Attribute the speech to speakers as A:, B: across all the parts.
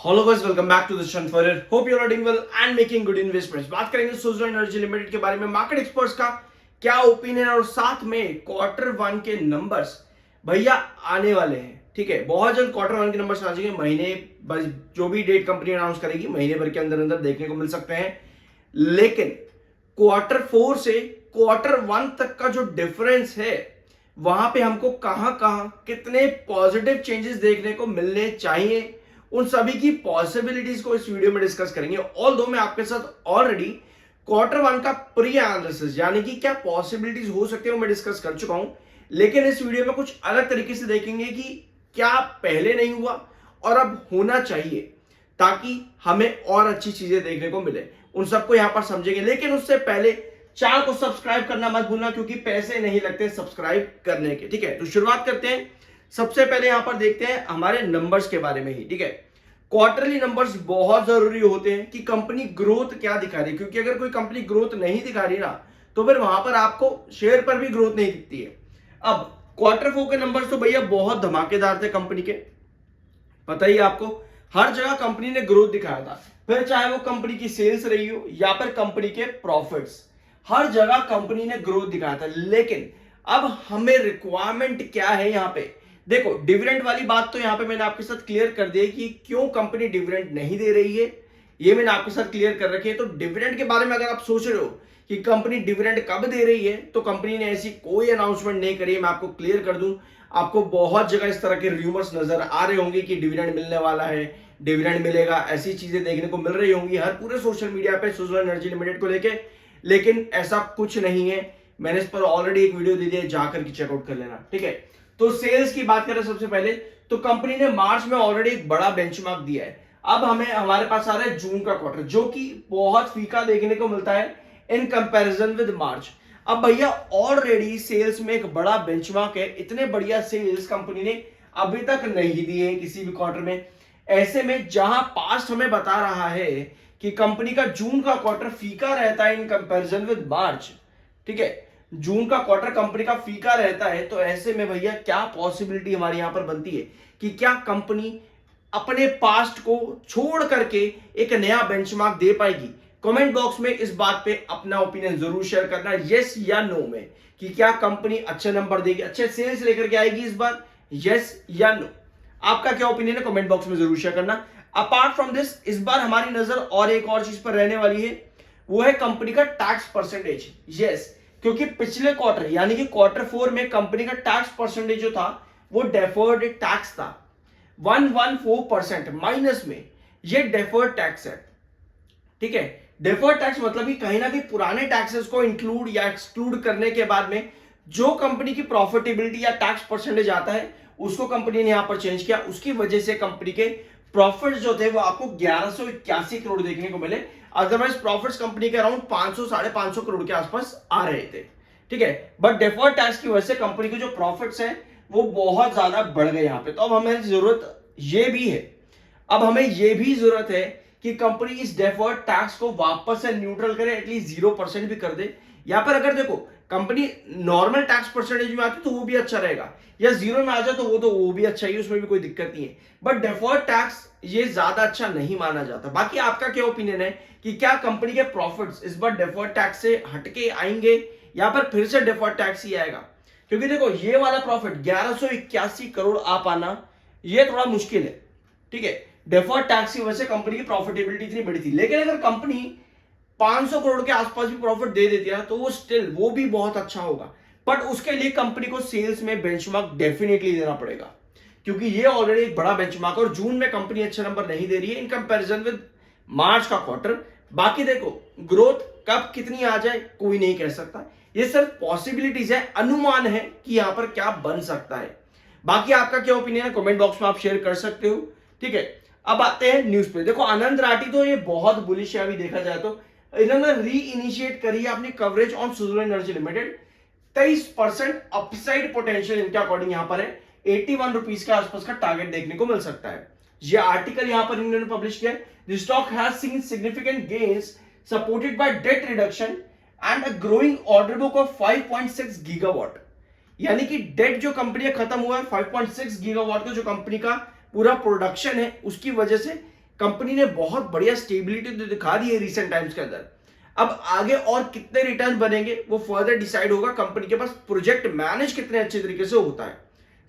A: Hello guys, welcome back to the channel for hope you are doing well and making good investments. बात करेंगे Suzlon energy limited के बारे में, market experts का क्या ओपिनियन और साथ में क्वार्टर वन के नंबर्स भैया आने वाले हैं। ठीक है, बहुत जल्द क्वार्टर वन के नंबर्स आ जाएंगे। महीने बस जो भी डेट कंपनी अनाउंस करेगी महीने भर के अंदर अंदर देखने को मिल सकते हैं। लेकिन क्वार्टर फोर से क्वार्टर वन तक का जो डिफरेंस है वहां पे हमको कहां कहां कितने पॉजिटिव चेंजेस देखने को मिलने चाहिए, उन सभी की पॉसिबिलिटीज को इस वीडियो में डिस्कस करेंगे। ऑल दो मैं आपके साथ ऑलरेडी क्वार्टर वन का प्री एनालिसिस यानी कि क्या पॉसिबिलिटीज हो सकती है वो मैं डिस्कस कर चुका हूं, लेकिन इस वीडियो में कुछ अलग तरीके से देखेंगे कि क्या पहले नहीं हुआ और अब होना चाहिए ताकि हमें और अच्छी चीजें देखने को मिले। उन सबको यहां पर समझेंगे, लेकिन उससे पहले चैनल को सब्सक्राइब करना मत भूलना क्योंकि पैसे नहीं लगते सब्सक्राइब करने के। ठीक है, तो शुरुआत करते हैं। सबसे पहले यहां पर देखते हैं हमारे नंबर्स के बारे में ही। ठीक है, क्वार्टरली नंबर्स बहुत जरूरी होते हैं कि कंपनी ग्रोथ क्या दिखा रही है, क्योंकि अगर कोई कंपनी ग्रोथ नहीं दिखा रही ना तो फिर वहां पर आपको शेयर पर भी ग्रोथ नहीं दिखती है। अब क्वार्टर फोर के नंबर्स तो भैया बहुत धमाकेदार थे कंपनी के, पता ही आपको। हर जगह कंपनी ने ग्रोथ दिखाया था, फिर चाहे वो कंपनी की सेल्स रही हो या फिर कंपनी के प्रॉफिट्स, हर जगह कंपनी ने ग्रोथ दिखाया था। लेकिन अब हमें रिक्वायरमेंट क्या है यहां पे, देखो डिविडेंड वाली बात तो यहां पे मैंने आपके साथ क्लियर कर दी कि क्यों कंपनी डिविडेंड नहीं दे रही है, ये मैंने आपके साथ क्लियर कर रखी है। तो डिविडेंड के बारे में अगर आप सोच रहे हो कि कंपनी डिविडेंड कब दे रही है, तो कंपनी ने ऐसी कोई अनाउंसमेंट नहीं करी है। मैं आपको क्लियर कर दूं, आपको बहुत जगह इस तरह के रूमर्स नजर आ रहे होंगे कि डिविडेंड मिलने वाला है, डिविडेंड मिलेगा, ऐसी चीजें देखने को मिल रही होंगी हर पूरे सोशल मीडिया पे सुज़लोन एनर्जी लिमिटेड को लेके, लेकिन ऐसा कुछ नहीं है। मैंने इस पर ऑलरेडी एक वीडियो दी है, जाकर के चेकआउट कर लेना। ठीक है, तो सेल्स की बात करें सबसे पहले, तो कंपनी ने मार्च में ऑलरेडी एक बड़ा बेंचमार्क दिया है। अब हमारे पास आ रहा है जून का क्वार्टर, जो कि बहुत फीका देखने को मिलता है इन कंपैरिजन विद मार्च। अब भैया ऑलरेडी सेल्स में एक बड़ा बेंचमार्क है, इतने बढ़िया सेल्स कंपनी ने अभी तक नहीं दिए किसी भी क्वार्टर में। ऐसे में जहां पास्ट हमें बता रहा है कि कंपनी का जून का क्वार्टर फीका रहता है इन कंपैरिजन विद मार्च, ठीक है, जून का क्वार्टर कंपनी का फीका रहता है, तो ऐसे में भैया क्या पॉसिबिलिटी हमारे यहां पर बनती है कि क्या कंपनी अपने पास्ट को छोड़ करके एक नया बेंचमार्क दे पाएगी। कमेंट बॉक्स में इस बात पे अपना ओपिनियन जरूर शेयर करना, यस या नो में, कि क्या कंपनी अच्छे नंबर देगी, अच्छे सेल्स लेकर के आएगी इस बार, यस या नो। आपका क्या ओपिनियन है कमेंट बॉक्स में जरूर शेयर करना। अपार्ट फ्रॉम दिस, इस बार हमारी नजर और एक और चीज पर रहने वाली है, वो है कंपनी का टैक्स परसेंटेज। यस, क्योंकि पिछले क्वार्टर यानी कि क्वार्टर फोर में कंपनी का टैक्स परसेंटेज जो था वो डेफर्ड टैक्स था 114% माइनस में। ये डेफर्ड टैक्स है। ठीक है, डेफर्ड टैक्स मतलब कि कहीं ना कहीं पुराने टैक्सेस को इंक्लूड या एक्सक्लूड करने के बाद में जो कंपनी की प्रॉफिटेबिलिटी या टैक्स परसेंटेज आता है उसको कंपनी ने यहां पर चेंज किया। उसकी वजह से कंपनी के प्रॉफिट जो थे वो आपको 1181 करोड़ देखने को मिले। अदरवाइज प्रॉफिट्स कंपनी के अराउंड 500 550 करोड़ के आसपास आ रहे थे। ठीक है, बट डेफर्ड टैक्स की वजह से कंपनी के जो प्रॉफिट्स हैं वो बहुत ज्यादा बढ़ गए यहां पे। तो अब हमें जरूरत ये भी है, अब हमें ये भी जरूरत है कि कंपनी इस डेफर्ड टैक्स को वापस से न्यूट्रल करे, एटलीस्ट 0% भी कर दे। या फिर अगर देखो कंपनी नॉर्मल टैक्स परसेंटेज में आती तो वो भी अच्छा रहेगा, या जीरो में आ जाए तो वो भी अच्छा ही, उसमें भी कोई दिक्कत नहीं है। बट डेफर्ड टैक्स ये ज्यादा अच्छा नहीं माना जाता। बाकी आपका क्या ओपिनियन है कि क्या कंपनी के प्रॉफिट्स इस बार डेफर्ड टैक्स से हटके आएंगे या फिर से डेफर्ड टैक्स ही आएगा? क्योंकि देखो ये वाला प्रॉफिट 1181 करोड़ आ पाना ये थोड़ा मुश्किल है। ठीक है, डेफर्ड टैक्स की वजह से कंपनी की प्रॉफिटेबिलिटी इतनी बड़ी थी, लेकिन अगर कंपनी 500 करोड़ के आसपास भी प्रॉफिट दे देती है तो वो भी बहुत अच्छा होगा। बट उसके लिए कंपनी को सेल्स में बेंचमार्क डेफिनेटली देना पड़ेगा, क्योंकि ये ऑलरेडी एक बड़ा बेंचमार्क और जून में कंपनी अच्छे नंबर नहीं दे रही है इन कंपैरिजन विद मार्च का क्वार्टर। बाकी देखो ग्रोथ कब कितनी आ जाए कोई नहीं कह सकता, ये सिर्फ पॉसिबिलिटीज है, अनुमान है कि यहां पर क्या बन सकता है। बाकी आपका क्या ओपिनियन है कमेंट बॉक्स में आप शेयर कर सकते हो। ठीक है, अब आते हैं न्यूज पे। देखो आनंद राठी तो ये बहुत बुलिश है, अभी देखा जाए तो इन्होंने री इनिशिएट करी है अपनी coverage on Suzlon energy limited. 23% upside potential इनके अकॉर्डिंग यहां पर है, 81 रुपीज के आसपास का टारगेट देखने को मिल सकता है। ये आर्टिकल यहां पर इन्होंने पब्लिश किया है। The stock has seen significant gains supported by date reduction and a growing order book of 5.6 gigawatt. यानी कि डेट जो कंपनी का खत्म हुआ है 5.6 गीगावाट का जो कंपनी का पूरा प्रोडक्शन है उसकी वजह से कंपनी ने बहुत बढ़िया स्टेबिलिटी तो दिखा दी है रिसेंट टाइम्स के अंदर। अब आगे और कितने रिटर्न बनेंगे वो फर्दर डिसाइड होगा, कंपनी के पास प्रोजेक्ट मैनेज कितने अच्छे तरीके से होता है,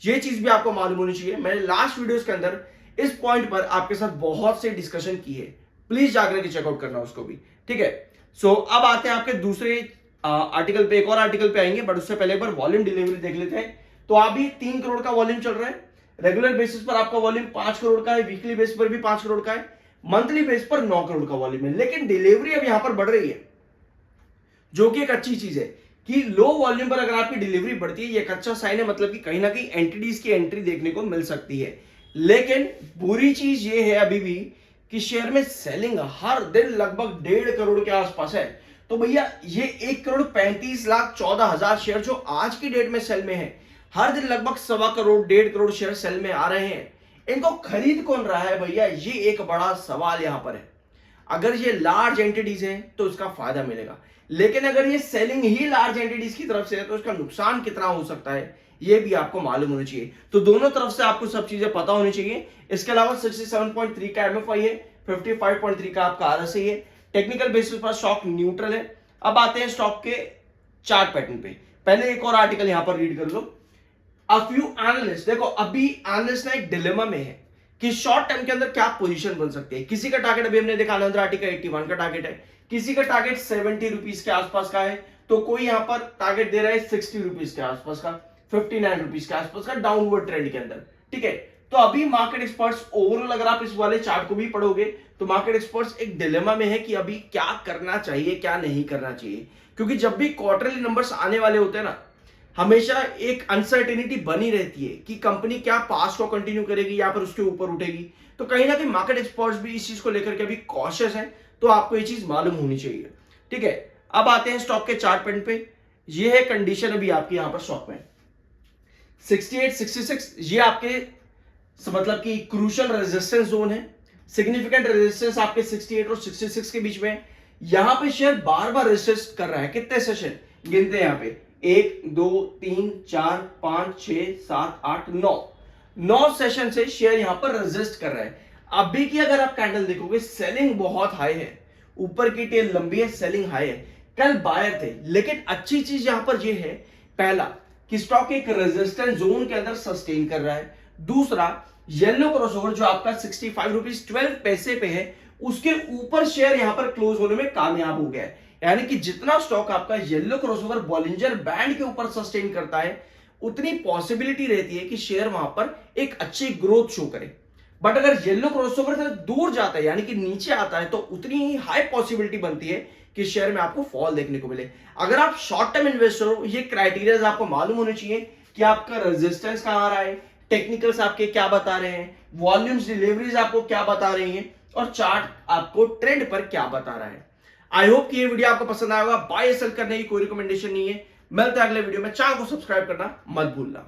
A: ये चीज भी आपको मालूम होनी चाहिए। मैंने लास्ट वीडियोस के अंदर इस पॉइंट पर आपके साथ बहुत से डिस्कशन की है, प्लीज जाकर के चेकआउट करना उसको भी, ठीक है। सो अब आते हैं आपके दूसरे आर्टिकल पे, एक और आर्टिकल पे आएंगे, बट उससे पहले एक बार वॉल्यूम डिलीवरी देख लेते हैं। तो अभी 3 करोड़ का वॉल्यूम चल रहा है, रेगुलर बेसिस पर आपका वॉल्यूम 5 करोड़ का है, वीकली बेस पर भी 5 करोड़ का है, मंथली बेस पर 9 करोड़ का वॉल्यूम है। लेकिन डिलीवरी अब यहां पर बढ़ रही है, जो कि एक अच्छी चीज है कि लो वॉल्यूम पर अगर आपकी डिलीवरी बढ़ती है, ये एक अच्छा साइन है, मतलब कि कहीं ना कहीं एंटिटीज की एंट्री देखने को मिल सकती है। लेकिन बुरी चीज ये है अभी भी कि शेयर में सेलिंग हर दिन लगभग 1.5 करोड़ के आसपास है। तो भैया ये 1,35,14,000 शेयर जो आज की डेट में सेल में है, हर दिन लगभग 1.25 करोड़ 1.5 करोड़ शेयर सेल में आ रहे हैं। इनको खरीद कौन रहा है भैया, ये एक बड़ा सवाल यहां पर है। अगर ये लार्ज एंटिटीज हैं तो इसका फायदा मिलेगा, लेकिन अगर ये सेलिंग ही लार्ज एंटिटीज की तरफ से है तो इसका नुकसान कितना हो सकता है ये भी आपको मालूम होना चाहिए। तो दोनों तरफ से आपको सब चीजें पता होनी चाहिए। इसके अलावा 67.3 का एमएफआई है, 55.3 का आपका आरएसआई है, टेक्निकल बेसिस पर स्टॉक न्यूट्रल है। अब आते हैं स्टॉक के चार्ट पैटर्न पे। पहले एक और आर्टिकल यहां पर रीड कर लो। अ फ्यू एनालिस्ट, देखो अभी एनालिस्ट ना एक डिलेमा में है कि शॉर्ट टर्म के अंदर क्या पोजीशन बन सकती है। किसी का टारगेट अभी हमने देखा आनंद राठी का 81 का टारगेट है, किसी का टारगेट 70 रुपीज के आसपास का है, तो कोई यहां पर टारगेट दे रहा है 60 रुपीज के आसपास का, 59 रुपीज के आसपास का डाउनवर्ड ट्रेंड के अंदर, ठीक है। तो अभी मार्केट एक्सपर्ट्स ओवरऑल अगर आप इस वाले चार्ट को भी पढ़ोगे तो मार्केट एक्सपर्ट्स एक डिलेमा में है कि अभी क्या करना चाहिए क्या नहीं करना चाहिए, क्योंकि जब भी क्वार्टरली नंबर्स आने वाले होते हैं ना, हमेशा एक अनसर्टेनिटी बनी रहती है कि कंपनी क्या पास को कंटिन्यू करेगी या फिर उसके ऊपर उठेगी। तो कहीं ना कहीं मार्केट एक्सपर्ट्स भी इस चीज को लेकर के अभी कॉशियस हैं, तो आपको ये चीज मालूम होनी चाहिए, ठीक है। अब आते हैं स्टॉक के चार्ट पैटर्न पे। ये है कंडीशन अभी आपकी यहां पर स्टॉक में 68 66, ये आपके मतलब कि क्रूशियल रेजिस्टेंस जोन है। सिग्निफिकेंट रेजिस्टेंस आपके 68 और 66 के बीच में। यहां पे शेयर बार बार रेजिस्ट कर रहा है, कितने सेशन गिनते हैं यहां पे, 1 2 3 4 5 6 7 8 9 सेशन से शेयर यहां पर रेजिस्ट कर रहा है। अभी की अगर आप कैंडल देखोगे सेलिंग बहुत हाई है, ऊपर की टेल लंबी है, सेलिंग हाई है, कल बायर थे। लेकिन अच्छी चीज यहां पर यह है, पहला कि स्टॉक एक रेजिस्टेंस जोन के अंदर सस्टेन कर रहा है, दूसरा येलो क्रॉसओवर जो आपका 65 रुपीज 12 पैसे पे है, उसके ऊपर शेयर यहां पर क्लोज होने में कामयाब हो गया है। यानी कि जितना स्टॉक आपका येलो क्रॉसओवर बॉलिंजर बैंड के ऊपर सस्टेन करता है, उतनी पॉसिबिलिटी रहती है कि शेयर वहां पर एक अच्छी ग्रोथ शो करे। बट अगर येलो क्रॉसओवर से दूर जाता है यानी कि नीचे आता है, तो उतनी ही हाई पॉसिबिलिटी बनती है कि शेयर में आपको फॉल देखने को मिले। अगर आप शॉर्ट टर्म इन्वेस्टर हो, ये क्राइटेरिया आपको मालूम होने चाहिए कि आपका रेजिस्टेंस कहां आ रहा है, टेक्निकल्स आपके क्या बता रहे हैं, वॉल्यूम्स डिलीवरीज आपको क्या बता रही हैं, और चार्ट आपको ट्रेंड पर क्या बता रहा है। आई होप कि ये वीडियो आपको पसंद आएगा। बाय सेल करने की कोई रिकमेंडेशन नहीं है। मिलते हैं अगले वीडियो में, चैनल को सब्सक्राइब करना मत भूलना।